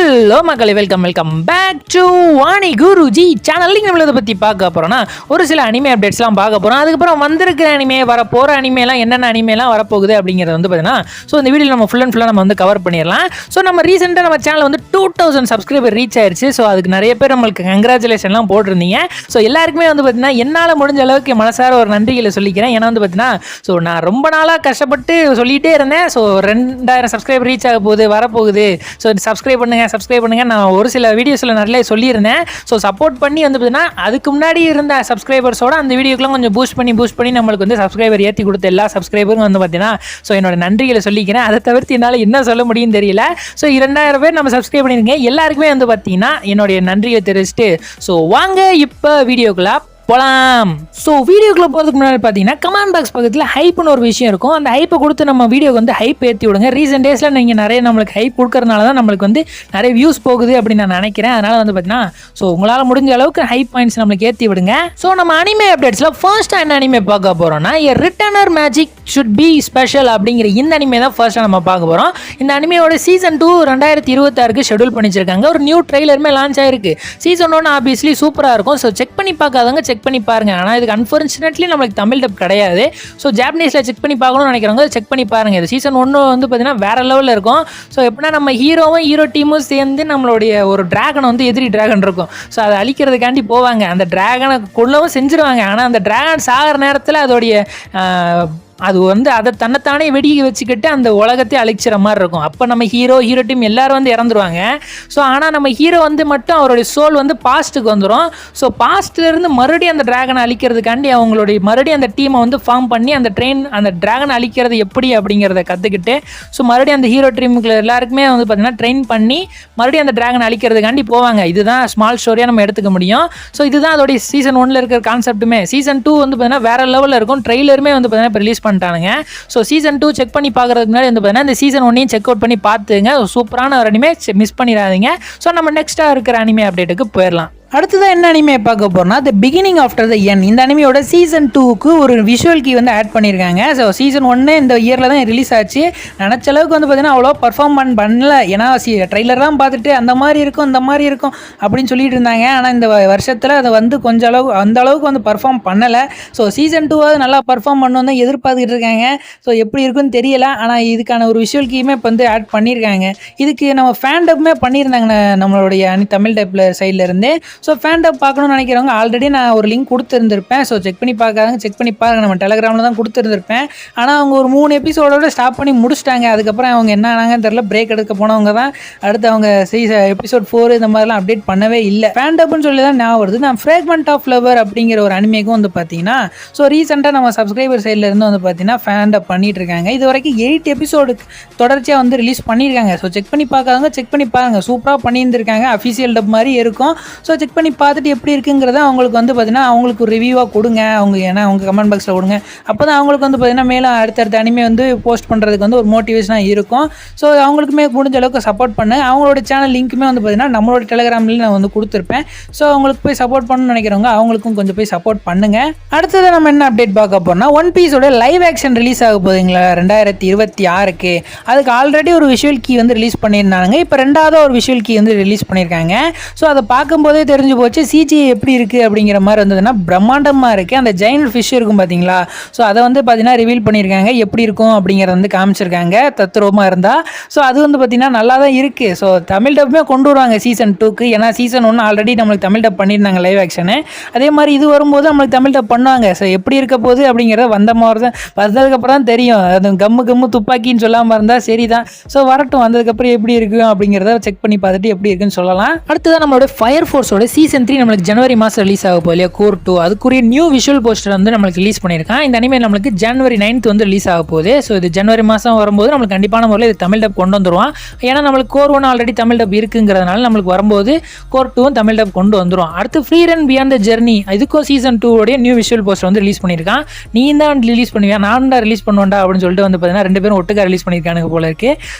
Hello மக்களே, welcome back to Vani Guruji channel. நம்ம இதை பற்றி பார்க்க போகிறோன்னா ஒரு சில அனிமே அப்டேட்ஸ்லாம் பார்க்க போகிறோம். அதுக்கப்புறம் வந்திருக்கிற அனிமே, வரப்போகிற அனிமேலாம் என்னென்ன அனிமேலாம் வரப்போகுது அப்படிங்கிறது வந்து பார்த்தீங்கன்னா இந்த வீடியோ நம்ம ஃபுல் அண்ட் ஃபுல்லாக நம்ம வந்து கவர் பண்ணிடலாம். நம்ம ரீசெண்டாக நம்ம சேனல் வந்து 2000 சப்ஸ்கிரைபர் ரீச் ஆயிடுச்சு. அதுக்கு நிறைய பேர் நம்மளுக்கு கங்க்ராச்சுலேஷன்லாம் போட்டிருந்தீங்க. எல்லாருக்குமே வந்து பார்த்தீங்கன்னா என்னால் முடிஞ்ச அளவுக்கு மனசார ஒரு நன்றிகளை சொல்லிக்கிறேன். ஏன்னா வந்து பார்த்தீங்கன்னா நான் ரொம்ப நாளாக கஷ்டப்பட்டு சொல்லிகிட்டே இருந்தேன். 2000 சப்ஸ்கிரைபர் ரீச் ஆக போகுது, வரப்போகுது. சப்ஸ்கிரைப் பண்ணுங்க. நான் ஒரு சில வீடியோஸில் நிறைய சொல்லியிருந்தேன். சப்போர்ட் பண்ணி வந்து பார்த்தீங்கன்னா அதுக்கு முன்னாடி இருந்த சப்ஸ்கிரைபர்ஸோட அந்த வீடியோக்கெலாம் கொஞ்சம் பூஸ்ட் பண்ணி நம்மளுக்கு வந்து சப்ஸ்கிரைபர் ஏற்றி கொடுத்த எல்லா சப்ஸ்கிரைபரும் வந்து பார்த்தீங்கன்னா என்னோட நன்றிகளை சொல்லிக்கிறேன். அதை தவிர்த்து என்னால் என்ன சொல்ல முடியும் தெரியல. 2000 பேர் நம்ம சப்ஸ்கிரைப் பண்ணியிருக்கேன். எல்லாருக்குமே வந்து பார்த்தீங்கன்னா என்னுடைய நன்றியை தெரிவிச்சுட்டு வாங்க இப்போ வீடியோக்குள்ள போலாம். வீடியோக்குள்ள போகிறதுக்கு முன்னாடி பார்த்தீங்கன்னா கமெண்ட் பாக்ஸ் பக்கத்தில் ஹைப்னு ஒரு விஷயம் இருக்கும். அந்த ஹைப்பை கொடுத்து நம்ம வீடியோக்கு வந்து ஹைப் ஏற்றி விடுங்க. ரீசெண்ட் டேஸில் நீங்கள் நிறைய நம்மளுக்கு ஹைப் கொடுக்கறதுனால தான் நம்மளுக்கு வந்து நிறைய வியூஸ் போகுது அப்படின்னு நான் நினைக்கிறேன். அதனால் வந்து பார்த்தீங்கன்னா உங்களால் முடிஞ்ச அளவுக்கு ஹைப் பாயிண்ட்ஸ் நம்மளுக்கு ஏற்றி விடுங்க. நம்ம அனிமே அப்டேட்ஸில் ஃபர்ஸ்ட் என்ன அனிமே பார்க்க போகிறோம்னா ரிட்டர்னர் மேஜிக் ஷுட் பி ஸ்பெஷல் அப்படிங்கிற இந்த அனிமே தான் ஃபர்ஸ்ட்டாக நம்ம பார்க்க போகிறோம். இந்த அனிமையோட சீசன் 2 2026 ஷெடியூல் பண்ணிச்சிருக்காங்க. ஒரு நியூ ட்ரெய்லருமே லான்ச் ஆயிருக்கு. சீசன் 1 ஆப்வியஸ்லி சூப்பராக இருக்கும். செக் பண்ணி பார்க்காதவங்க செக் பண்ணி பாருங்க. ஆனால் இதுக்கு அன்ஃபார்ச்சுனேட்லி நம்மளுக்கு தமிழ் டப் கிடையாது. ஜாப்பனீஸில் செக் பண்ணி பார்க்கணும்னு நினைக்கிறவங்க செக் பண்ணி பாருங்க. இது சீசன் 1 வந்து பார்த்தீங்கன்னா வேற லெவலில் இருக்கும். எப்படின்னா நம்ம ஹீரோ டீமும் சேர்ந்து நம்மளுடைய ஒரு டிராகனை வந்து எதிரி டிராகன் இருக்கும். அதை அழிக்கிறதுக்காண்டி போவாங்க. அந்த டிராகனை கொல்லவும் செஞ்சிருவாங்க. ஆனால் அந்த டிராகன் சாகிற நேரத்தில் அதோடைய அது வந்து அதை தன்னைத்தானே வெடிக்க வச்சுக்கிட்டு அந்த உலகத்தை அழிச்சிற மாதிரி இருக்கும். அப்போ நம்ம ஹீரோ டீம் எல்லாரும் வந்து இறந்துருவாங்க. ஆனால் நம்ம ஹீரோ வந்து மட்டும் அவருடைய சோல் வந்து பாஸ்ட்டுக்கு வந்துடும். பாஸ்ட்லேருந்து மறுபடியும் அந்த டிராகனை அழிக்கிறதுக்காண்டி அவங்களுடைய மறுபடியும் அந்த டீமை வந்து ஃபார்ம் பண்ணி அந்த டிராகனை அழிக்கிறது எப்படி அப்படிங்கிறத கற்றுக்கிட்டு மறுபடியும் அந்த ஹீரோ டீமுக்கு எல்லாருக்குமே வந்து பார்த்தீங்கன்னா ட்ரெயின் பண்ணி மறுபடியும் அந்த டிராகனை அழிக்கிறதுக்காண்டி போவாங்க. இதுதான் ஸ்மால் ஸ்டோரியாக நம்ம எடுத்துக்க முடியும். இதுதான் அதோடைய சீசன் 1 இருக்கிற கான்செப்ட்டுமே. சீசன் 2 வந்து பார்த்தீங்கன்னா வேற லெவலில் இருக்கும். ட்ரெய்லருமே வந்து பார்த்தீங்கன்னா இப்போ ரிலீஸ் பண்ணிட்டானுங்க. சீசன் 2 செக் பண்ணி பார்க்கறதுக்கு முன்னாடி வந்து பார்த்தீங்கன்னா இந்த சீசன் 1 செக் அவுட் பண்ணி பார்த்துங்க. சூப்பரான ஒரு அனிமே, மிஸ் பண்ணிடாதீங்க. நம்ம நெக்ஸ்ட்டாக இருக்கிற அனிமே அப்டேட்டுக்கு போயிடலாம். அடுத்ததான் என்ன அனிமே பார்க்க போறோம்னா தி பிகினிங் ஆஃப்டர் த எண்ட். இந்த அனிமையோட சீசன் 2க்கு ஒரு விஷுவல் கீ வந்து ஆட் பண்ணியிருக்காங்க. சீசன் 1 இந்த இயரில் தான் ரிலீஸ் ஆச்சு. நினச்ச அளவுக்கு வந்து பார்த்தீங்கன்னா அவ்வளோ பர்ஃபார்ம் பண்ணல. ஏன்னா ட்ரெய்லர் தான் பார்த்துட்டு அந்த மாதிரி இருக்கும் அப்படின்னு சொல்லிட்டு இருந்தாங்க. ஆனால் இந்த வருஷத்தில் அதை வந்து அந்த அளவுக்கு வந்து பர்ஃபார்ம் பண்ணலை. சீசன் 2 நல்லா பர்ஃபார்ம் பண்ணணும் தான் எதிர்பார்த்துக்கிட்டு இருக்காங்க. எப்படி இருக்குன்னு தெரியல. ஆனால் இதுக்கான ஒரு விஷுவல் கீயுமே இப்போ வந்து ஆட் பண்ணியிருக்காங்க. இதுக்கு நம்ம ஃபேன் டப்புமே பண்ணியிருந்தாங்க நம்மளுடைய தமிழ் டப்பில் சைடில் இருந்து. ஃபேன் டப் பார்க்கணும்னு நினைக்கிறவங்க ஆல்ரெடி நான் ஒரு லிங்க் கொடுத்துருந்துருப்பேன். செக் பண்ணி பார்க்காதங்க செக் பண்ணி பாருங்க. நம்ம டெலகிராமில் தான் கொடுத்துருந்துருப்பேன். ஆனால் அவங்க ஒரு 3 எபிசோடோட ஸ்டாப் பண்ணி முடிச்சிட்டாங்க. அதுக்கப்புறம் அவங்க என்ன ஆனாங்கன்னு தெரியல. பிரேக் எடுக்க போனவங்க தான் அடுத்து அவங்க எபிசோட் 4 இந்த மாதிரிலாம் அப்டேட் பண்ணவே இல்லை. ஃபேன் டப்னு சொல்லி தான் ஞாபகம் வருது. நான் ஃப்ராக்மெண்ட் ஆஃப் ஃப்ளவர் அப்படிங்கிற ஒரு அனிமேக்கும் வந்து பார்த்தீங்கன்னா ரீசெண்டாக நம்ம சப்ஸ்கிரைபர் சைடில் இருந்து வந்து பார்த்தீங்கன்னா ஃபேன் டப் பண்ணிட்டு இருக்காங்க. இது வரைக்கும் 8 எபிசோடு தொடர்ச்சியாக வந்து ரிலீஸ் பண்ணியிருக்காங்க. செக் பண்ணி பார்க்காதவங்க செக் பண்ணி பாருங்க. சூப்பராக பண்ணியிருந்திருக்காங்க. அஃபிஷியல் டப் மாதிரி இருக்கும். செக் பண்ணி பார்த்துட்டு எப்படி இருக்குங்கிறத அவங்களுக்கு வந்து பார்த்தீங்கன்னா அவங்களுக்கு ஒரு ரிவ்யூவாக கொடுங்க. ஏன்னா அவங்க கமெண்ட் பாக்ஸில் கொடுங்க. அப்போ தான் அவங்களுக்கு வந்து பார்த்தீங்கன்னா மேலும் அடுத்தடுத்த அனிமே வந்து போஸ்ட் பண்ணுறதுக்கு வந்து ஒரு மோட்டிவேஷனாக இருக்கும். அவங்களுக்குமே முடிஞ்ச அளவுக்கு சப்போர்ட் பண்ணு. அவங்களோட சேனல் லிங்க்குமே வந்து பார்த்தீங்கன்னா நம்மளோட டெலகிராம்லேயும் நான் வந்து கொடுத்துருப்பேன். அவங்களுக்கு போய் சப்போர்ட் பண்ணணும்னு நினைக்கிறவங்க அவங்களுக்கும் கொஞ்சம் போய் சப்போர்ட் பண்ணுங்க. அடுத்தது நம்ம என்ன அப்டேட் பார்க்க போறோம்னா ஒன் பீஸோட லைவ் ஆக்ஷன் ரிலீஸ் ஆக போகுதுங்களா 2026க்கு. அதுக்கு ஆல்ரெடி ஒரு விஷுவல் கீ வந்து ரிலீஸ் பண்ணியிருந்தாங்க. இப்போ ரெண்டாவது ஒரு விஷுவல் கீ வந்து ரிலீஸ் பண்ணியிருக்காங்க. அதை பார்க்கும்போதே தெரிஞ்சு போச்சு சிஜி எப்படி இருக்குது அப்படிங்கிற மாதிரி வந்ததுன்னா பிரம்மாண்டமாக இருக்குது. அந்த ஜெயின்ட் ஃபிஷ் இருக்கும் பார்த்தீங்களா. அதை வந்து பார்த்தீங்கன்னா ரிவீல் பண்ணியிருக்காங்க. எப்படி இருக்கும் அப்படிங்கிறத வந்து காமிச்சிருக்காங்க தத்ரூபமாக இருந்தால். அது வந்து பார்த்தீங்கன்னா நல்லா தான் இருக்குது. தமிழ் டப்புமே கொண்டு வருவாங்க சீசன் 2க்கு. ஏன்னா சீசன் 1 ஆல்ரெடி நம்மளுக்கு தமிழ் டப் பண்ணியிருந்தாங்க லைவ் ஆக்ஷனு. அதே மாதிரி இது வரும்போது நம்மளுக்கு தமிழ் டப் பண்ணுவாங்க. எப்படி இருக்க போகுது அப்படிங்கிறத வந்ததுக்கப்புறம் தான் தெரியும். அது கம்மு துப்பாக்கின்னு சொல்லாமல் இருந்தால் சரி தான். வரட்டும், வந்ததுக்கப்புறம் எப்படி இருக்கும் அப்படிங்கிறத செக் பண்ணி பார்த்துட்டு எப்படி இருக்குன்னு சொல்லலாம். அடுத்ததான் நம்மளோட ஃபயர் ஃபோர்ஸோட சீசன் 3 நம்மளுக்கு ஜனவரி மாதம் ரிலீஸ் ஆக போகுது இல்லையா. கோர் 2 அதுக்குரிய நியூ விஷுவல் போஸ்டர் வந்து நம்மளுக்கு ரிலீஸ் பண்ணியிருக்கான். இந்த அனிமே நம்மளுக்கு ஜனவரி 9th வந்து ரிலீஸ் ஆக போகுது. இது ஜனவரி மாதம் வரும்போது நம்மளுக்கு கண்டிப்பான முறையில் இது தமிழ் டப் கொண்டு வந்துடுவான். ஏன்னா நம்மளுக்கு கோர் 1 ஆல்ரெடி தமிழ் டப் இருக்குங்கிறதுனால நம்மளுக்கு வரும்போது கோர் 2 தமிழ் டப் கொண்டு வந்துடும். அடுத்து free run beyond the journey இதுக்கும் சீசன் 2 உடைய நியூ விஷுவல் போஸ்டர் வந்து ரிலீஸ் பண்ணியிருக்கான். நீ தான் ரிலீஸ் பண்ணுவியா, நான் தான் ரிலீஸ் பண்ணுவேன்டா அப்படின்னு சொல்லிட்டு வந்து பார்த்தீங்கன்னா 2 பேரும் ஒட்டுக்கா ரிலீஸ் பண்ணியிருக்காங்க போல இருக்கு.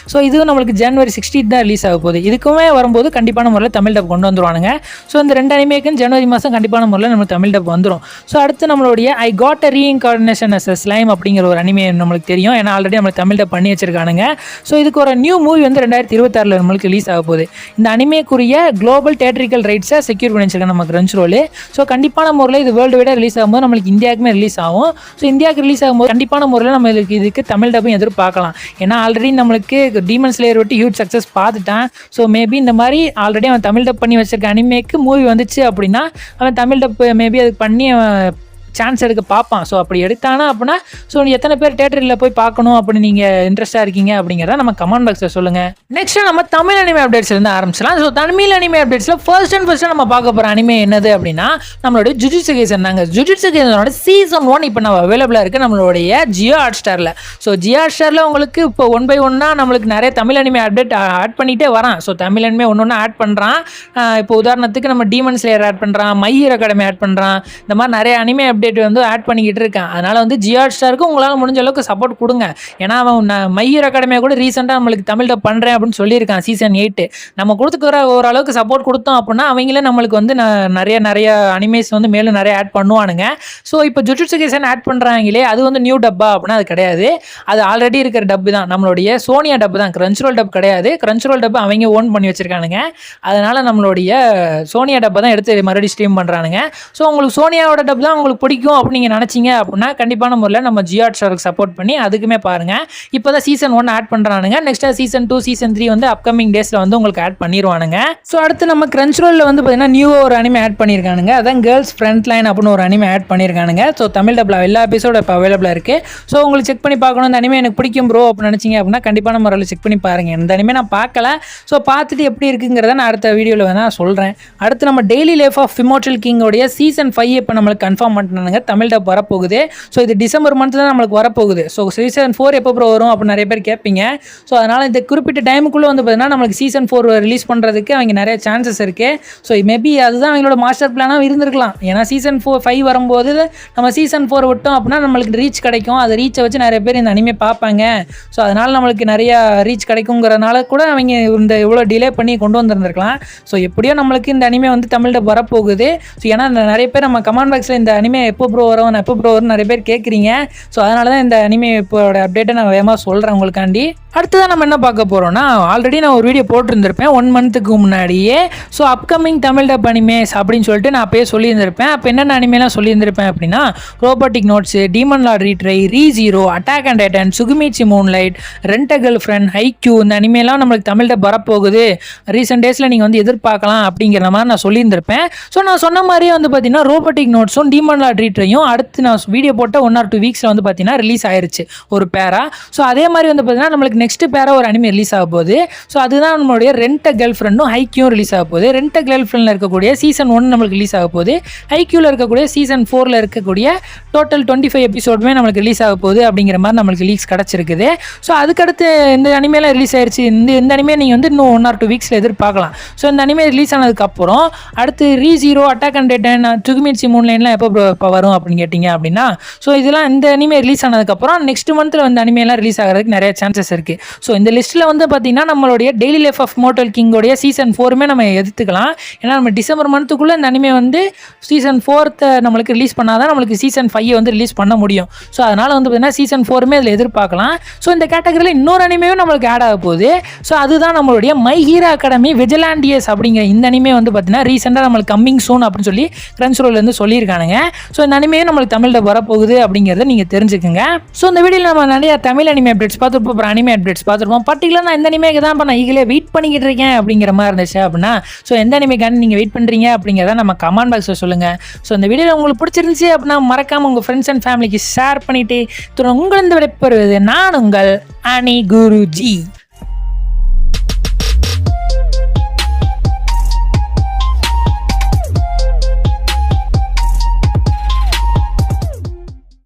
இதுவும் நம்மளுக்கு ஜனவரி 16th தான் ரிலீஸ் ஆக போகுது. இதுக்குமே வரும்போது கண்டிப்பான முறையில் தமிழ் டப் கொண்டு வந்துருவானுங்க. ஸோ இந்த 2 அனிமேக்கும் ஜனவரி மாதம் கண்டிப்பான முறையில் நம்ம தமிழ் டப் வந்துடும். ஸோ அடுத்து நம்மளுடைய I got a reincarnation as a slime அப்படிங்கிற ஒரு அனிமே நம்மளுக்கு தெரியும். ஏன்னா ஆல்ரெடி நம்ம தமிழ் டப் பண்ணி வச்சிருக்கானுங்க. ஸோ இதுக்கு ஒரு நியூ மூவி வந்து 2026 நம்மளுக்கு ரிலீஸ் ஆக போகுது. இந்த அனிமேக்குரிய குளோபல் தியேட்ரிக்கல் ரைட்ஸை செக்யூர் பண்ணி வச்சிருக்காங்க நம்ம கிரன்ச்ரோல். ஸோ கண்டிப்பான முறையில் இது வேர்ல்டு வைடாக ரிலீஸ் ஆகும்போது நம்மளுக்கு இந்தியாவுக்குமே ரிலீஸ் ஆகும். ஸோ இந்தியாவுக்கு ரிலீஸ் ஆகும்போது கண்டிப்பான முறையில் நம்ம இதுக்கு தமிழ் டப்பும் எதிர்பார்க்கலாம். ஏன்னா ஆல்ரெடி நம்மளுக்கு டீமன் ஸ்லேயர் விட்டு ஹியூஜ் சக்ஸஸ் பார்த்துட்டான். ஸோ மேபி இந்த மாதிரி ஆல்ரெடி அவன் தமிழ் டப் பண்ணி வச்சிருக்க அனிமேக்கு மூவி வந்துச்சு அப்படின்னா அவன் தமிழ் டப் மேபி அதுக்கு பண்ணி சான்ஸ் எடுக்க பார்ப்பான். ஸோ அப்படி எடுத்தானா அப்படின்னா ஸோ எத்தனை பேர் தேட்டரில் போய் பார்க்கணும் அப்படி நீங்கள் இன்ட்ரெஸ்ட்டாக இருக்கீங்க அப்படிங்கிறத நம்ம கமெண்ட் பாக்ஸில் சொல்லுங்கள். நெக்ஸ்ட் நம்ம தமிழ் அனிமே அப்டேட்ஸ்லேருந்து ஆரம்பிச்சலாம். ஸோ தமிழ் அனிமே அப்டேட்ஸில் ஃபர்ஸ்ட் நம்ம பார்க்க போகிற அனிமே என்னது அப்படின்னா நம்மளுடைய ஜுஜுட்சு கைசன் தாங்க. ஜுஜுட்சு கைசனோட சீசன் 1 இப்போ நம்ம அவைலபிளாக இருக்குது நம்மளுடைய ஜியோ ஹாட்ஸ்டாரில். ஸோ ஜியோ ஹாட்ஸ்டாரில் உங்களுக்கு இப்போ 1 by 1 நம்மளுக்கு நிறைய தமிழ் அனிமே அப்டேட் ஆட் பண்ணிகிட்டே வரான். ஸோ தமிழ் அனிமே ஒன்று ஆட் பண்ணுறான். இப்போ உதாரணத்துக்கு நம்ம டீமன் ஸ்லேயர் ஆட் பண்ணுறான், மை ஹீரோ அகாடமி ஆட் பண்ணுறான். இந்த மாதிரி நிறைய அனிமே அப்டேட் வந்து ஆட் பண்ணிக்கிட்டு இருக்கான். அதனால வந்து ஜியோ ஹாட்ஸ்டாருக்கு உங்களால் முடிஞ்ச அளவுக்கு சப்போர்ட் கொடுங்க. ஏன்னா அவன் மை ஹீரோ அகாடமியை கூட ரீசெண்டாக நம்மளுக்கு தமிழ் டப் பண்ணுறேன் அப்படின்னு சொல்லியிருக்கான் சீசன் 8. நம்ம கொடுத்துக்கிற ஓரளவுக்கு சப்போர்ட் கொடுத்தோம் அப்படின்னா அவங்களே நம்மளுக்கு வந்து நிறைய அனிமேஸ் வந்து மேலும் நிறைய ஆட் பண்ணுவானுங்க. ஸோ இப்போ ஜுஜுட்சு கைசன் ஆட் பண்ணுறாங்களே அது வந்து நியூ டப்பா அப்படின்னா அது கிடையாது. அது ஆல்ரெடி இருக்கிற டப்பு தான், நம்மளுடைய சோனியா டப்பு தான், கிரன்ச்ரோல் டப் கிடையாது. கிரன்ச்ரோல் டப்பு அவங்க ஓன் பண்ணி வச்சிருக்கானுங்க. அதனால நம்மளுடைய சோனியா டப்பை தான் எடுத்து மறுபடியும் ஸ்ட்ரீம் பண்ணுறானுங்க. ஸோ உங்களுக்கு சோனியாவோட டப் தான் உங்களுக்கு பிடிக்கும் அப்படின்னு நீங்கள் நினச்சிங்க அப்படின்னா கண்டிப்பான முறையில் நம்ம ஜியோ ஹாட்ஸ்டாருக்கு சப்போர்ட் பண்ணி அதுக்குமே பாருங்கள். இப்போ தான் சீசன் 1 ஆட் பண்ணுறானுங்க. நெக்ஸ்ட்டாக சீசன் 2 சீசன் 3 வந்து அப்கமிங் டேஸில் வந்து உங்களுக்கு ஆட் பண்ணிடுவானுங்க. ஸோ அடுத்து நம்ம கிரன்ச்ரோலில் வந்து பார்த்தீங்கன்னா நியூவாக ஒரு அனிமே ஆட் பண்ணியிருக்கானுங்க. அதான் கேர்ள்ஸ் ஃப்ரண்ட் லைன் அப்படின்னு ஒரு அனிமே ஆட் பண்ணியிருக்கானுங்க. ஸோ தமிழ் டப்பில் எல்லா எபிசோட இப்போ அவைலபிளாக இருக்குது. ஸோ உங்களுக்கு செக் பண்ணி பார்க்கணும் இந்த அனிமே எனக்கு பிடிக்கும் ப்ரோ அப்படின்னு நினச்சிங்க அப்படின்னா கண்டிப்பான முறையில் செக் பண்ணி பாருங்கள். இந்த அனிமே நான் பார்க்கல. ஸோ பார்த்துட்டு எப்படி இருக்குங்கிறத நான் அடுத்த வீடியோவில் வேணால் சொல்கிறேன். அடுத்து நம்ம டெய்லி லைஃப் ஆஃப் இம்மோர்டல் கிங்கோடைய சீசன் 5 இப்போ நம்மளுக்கு கன்ஃபார்ம் பண்ணிட்டானுங்க. தமிழ் டப் வரப்போகுது. ஸோ இது டிசம்பர் மந்த் தான் நம்மளுக்கு வரப்போகுது. ஸோ சீசன் 4 எப்போ ப்ரோ வரும் அப்படின்னு நிறைய பேர் கேட்பீங்க. ஸோ அதனால் இந்த குறிப்பிட்ட டைமுக்குள்ளே வந்து பார்த்தீங்கன்னா நம்மளுக்கு சீசன் 4 ரிலீஸ் பண்ணுறதுக்கு அவங்க நிறைய சான்சஸ் இருக்குது. ஸோ மேபி அதுதான் அவங்களோட மாஸ்டர் பிளானாக இருந்திருக்கலாம். ஏன்னா சீசன் 5 வரும்போது நம்ம சீசன் 4 விட்டோம் அப்படின்னா நம்மளுக்கு ரீச் கிடைக்கும். அந்த ரீச்சை வச்சு நிறைய பேர் இந்த அனிமே பார்ப்பாங்க. ஸோ அதனால் நம்மளுக்கு நிறைய ரீச் கிடைக்குங்கிறனால கூட அவங்க இந்த இவ்வளோ டிலே பண்ணி கொண்டு வந்திருந்திருக்கலாம். ஸோ எப்படியோ நம்மளுக்கு இந்த அனிமே வந்து தமிழ்ல வரப்போகுது. ஸோ ஏன்னா நிறைய பேர் நம்ம கமெண்ட் பாக்ஸில் இந்த அனிமே எப்போ ப்ரோ வரும் எப்போ ப்ரோ வரும்னு நிறைய பேர் கேட்குறீங்க. ஸோ அதனால தான் இந்த அனிமே இப்போட அப்டேட்டை நான் வேகமாக சொல்கிறேன் உங்களுக்காண்டி. அடுத்ததான் நம்ம என்ன பார்க்க போகிறோம்னா ஆல்ரெடி நான் ஒரு வீடியோ போட்டிருந்திருப்பேன் 1 மந்த்துக்கு முன்னாடியே. So upcoming Tamil dub animes அப்படின்னு சொல்லிட்டு நான் அப்பயே சொல்லியிருந்திருப்பேன். அப்போ என்னென்ன அனிமேலாம் சொல்லியிருந்திருப்பேன் அப்படின்னா robotic notes, demon lord retry, ரீ0, attack and titan, Tsukimichi moonlight, rent a girlfriend, Haikyu இந்த அனிமேலாம் நம்மளுக்கு தமிழ் டப் வரப்போகுது. ரீசெண்ட் டேஸில் நீங்கள் வந்து எதிர்பார்க்கலாம் அப்படிங்கிற மாதிரி நான் சொல்லியிருந்திருப்பேன். ஸோ நான் சொன்ன மாதிரியே வந்து பார்த்தீங்கன்னா ரோபோட்டிக் நோட்ஸும் டீமன் லார்ட் ரீட்ரையும் அடுத்து நான் வீடியோ போட்ட 1 or 2 வீக்ஸில் வந்து பார்த்தீங்கன்னா ரிலீஸ் ஆயிருச்சு ஒரு பேரா. ஸோ அதே மாதிரி வந்து பார்த்தீங்கன்னா நம்மளுக்கு நெக்ஸ்ட் பேரா ஒரு அனிமே ரிலீஸ் ஆக போகுது. ஸோ அதுதான் நம்மளுடைய ரெண்ட் அ கேர்ள் ஃப்ரெண்டும் ஹைக்யூவும் ரிலீஸ் ஆக போகுது. ரெண்ட் அ கேர்ள் ஃப்ரெண்டில் இருக்கக்கூடிய சீசன் 1 நம்மளுக்கு ரிலீஸ் ஆக போகுது. ஹைக்யூவில் இருக்கக்கூடிய சீசன் 4 இருக்கக்கூடிய டோட்டல் 25 எபிசோடுமே நம்மளுக்கு ரிலீஸ் ஆக போகுது அப்படிங்கிற மாதிரி நம்மளுக்கு லீக்ஸ் கிடச்சிருக்குது. ஸோ அதுக்கடுத்து இந்த அனிமேலாம் ரிலீஸ் ஆயிடுச்சு. இந்த அனிமே நீங்கள் வந்து இன்னும் 1 or 2 வீக்ஸில் எதிர்பார்க்கலாம். ஸோ இந்த அனிமே ரிலீஸ் ஆனதுக்கப்புறம் அடுத்து ரீ0, அட்டாக் அண்ட் டைட்டன், சுகுமிச்சி மூன்லைன்லாம் எப்போ வரும் அப்படின்னு கேட்டிங்க அப்படின்னா ஸோ இதெல்லாம் இந்த அனிமே ரிலீஸ் ஆனதுக்கப்புறம் நெக்ஸ்ட் மந்த்தில் வந்து அனிமேலாம் ரிலீஸ் ஆகிறதுக்கு நிறைய சான்சஸ் இருக்குது. ஸோ இந்த லிஸ்ட்டில் வந்து பார்த்தீங்கன்னா நம்மளுடைய டெய்லி லைஃப் ஆஃப் இம்மோர்டல் கிங்கோடைய சீசன் 4 நம்ம எடுத்துக்கலாம். ஏன்னா நம்ம டிசம்பர் மந்த்துக்குள்ளே இந்த அனிமே வந்து சீசன் 4 நம்மளுக்கு ரிலீஸ் பண்ணாதான் நம்மளுக்கு சீசன் 5 வந்து ரிலீஸ் பண்ண முடியும். ஸோ அதனால் வந்து பார்த்தீங்கன்னா சீசன் 4 அதில் எதிர்பார்க்கலாம். ஸோ இந்த கேட்டகரியில் இன்னொரு அனிமேயும் நம்மளுக்கு ஆட் ஆக போகுது. ஸோ அதுதான் நம்மளுடைய மை ஹீரோ அகாடமி விஜிலாண்டியஸ் அப்படிங்கிற இந்த அனிமே வந்து பார்த்தீங்கன்னா ரீசெண்டாக நம்மளுக்கு கம்மிங் சூன் அப்படின்னு சொல்லி கிரன்ச்ரோல்லேருந்து சொல்லியிருக்கானுங்க. ஸோ இந்த அனிமையும் நம்மளுக்கு தமிழில் வரப்போகுது அப்படிங்கிறத நீங்கள் தெரிஞ்சுக்கோங்க. ஸோ இந்த வீடியோவில் நம்ம நிறைய தமிழ் அனிமே அப்டேட்ஸ் பார்த்துருப்போம், அப்புறம் அனிமே அப்டேட்ஸ் பார்த்துருப்போம். பர்டிகுலர் நான் இந்த அனிமேக்கு தான் இப்போ நான் ஈகிலே வெயிட் பண்ணிக்கிட்டு இருக்கேன் அப்படிங்கிற மாதிரி இருந்துச்சு அப்படின்னா ஸோ எந்த அனிமேக்கான நீங்கள் வெயிட் பண்ணுறீங்க அப்படிங்கிறத நம்ம கமெண்ட் பாக்ஸில் சொல்லுங்கள். ஸோ இந்த வீடியோ உங்களுக்கு பிடிச்சிருந்துச்சு அப்படின்னா மறக்காமல் உங்கள் ஃப்ரெண்ட்ஸ் அண்ட் ஃபேமிலிக்கு ஷேர் பண்ணிவிட்டு உங்களிருந்து விடைபெறுவது நான் உங்கள் அனி குருஜி.